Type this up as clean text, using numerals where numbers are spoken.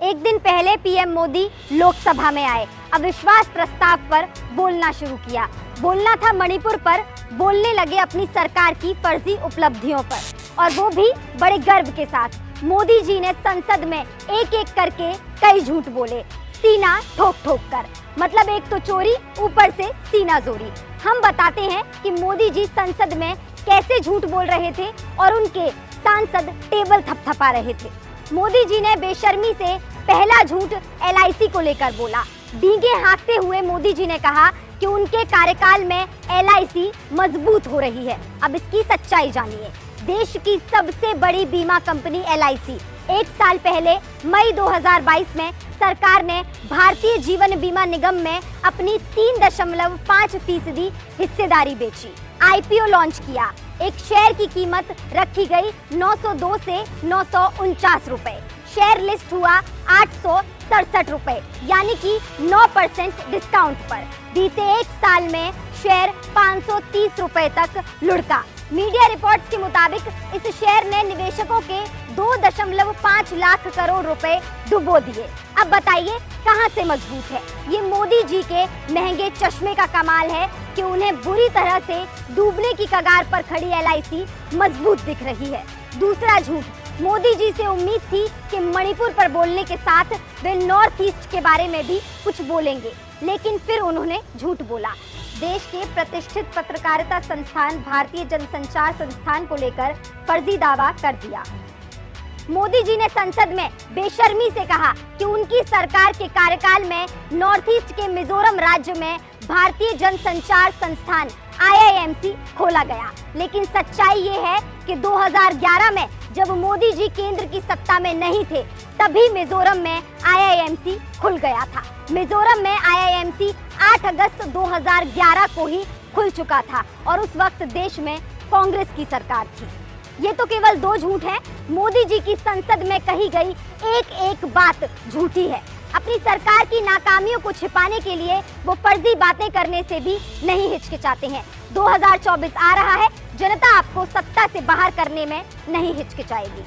एक दिन पहले पीएम मोदी लोकसभा में आए, अविश्वास प्रस्ताव पर बोलना शुरू किया। बोलना था मणिपुर पर, बोलने लगे अपनी सरकार की फर्जी उपलब्धियों पर, और वो भी बड़े गर्व के साथ। मोदी जी ने संसद में एक एक करके कई झूठ बोले, सीना ठोक ठोक कर। मतलब एक तो चोरी, ऊपर से सीना जोरी। हम बताते हैं कि मोदी जी संसद में कैसे झूठ बोल रहे थे और उनके सांसद टेबल थपथपा रहे थे। मोदी जी ने बेशर्मी से पहला झूठ एलआईसी को लेकर बोला। डींगे हाँकते हुए मोदी जी ने कहा कि उनके कार्यकाल में एलआईसी मजबूत हो रही है। अब इसकी सच्चाई जानिए। देश की सबसे बड़ी बीमा कंपनी एलआईसी एक साल पहले मई 2022 में सरकार ने भारतीय जीवन बीमा निगम में अपनी 3.5% हिस्सेदारी बेची। आईपीओ लॉन्च किया। एक शेयर की कीमत रखी गई 902 से 949 रुपए। शेयर लिस्ट हुआ 867 रुपए, यानी कि 9% डिस्काउंट पर। बीते एक साल में शेयर 530 रुपए तक लुढ़का। मीडिया रिपोर्ट्स के मुताबिक इस शेयर ने निवेशकों के 2.5 लाख करोड़ रुपए डुबो दिए। अब बताइए कहां से मजबूत है? ये मोदी जी के महंगे चश्मे का कमाल है कि उन्हें बुरी तरह से डूबने की कगार पर खड़ी एलआईसी मजबूत दिख रही है। दूसरा झूठ, मोदी जी से उम्मीद थी कि मणिपुर पर बोलने के साथ वे नॉर्थ ईस्ट के बारे में भी कुछ बोलेंगे, लेकिन फिर उन्होंने झूठ बोला। देश के प्रतिष्ठित पत्रकारिता संस्थान भारतीय जनसंचार संस्थान को लेकर फर्जी दावा कर दिया। मोदी जी ने संसद में बेशर्मी से कहा कि उनकी सरकार के कार्यकाल में नॉर्थ ईस्ट के मिजोरम राज्य में भारतीय जनसंचार संस्थान आईआईएमसी खोला गया। लेकिन सच्चाई ये है कि 2011 में जब मोदी जी केंद्र की सत्ता में नहीं थे, तभी मिजोरम में आईआईएमसी खुल गया था। मिजोरम में आईआईएमसी 8 अगस्त 2011 को ही खुल चुका था और उस वक्त देश में कांग्रेस की सरकार थी। ये तो केवल 2 झूठ हैं। मोदी जी की संसद में कही गई एक एक बात झूठी है। अपनी सरकार की नाकामियों को छिपाने के लिए वो फर्जी बातें करने से भी नहीं हिचकिचाते हैं। 2024 आ रहा है, जनता आपको सत्ता से बाहर करने में नहीं हिचकिचाएगी।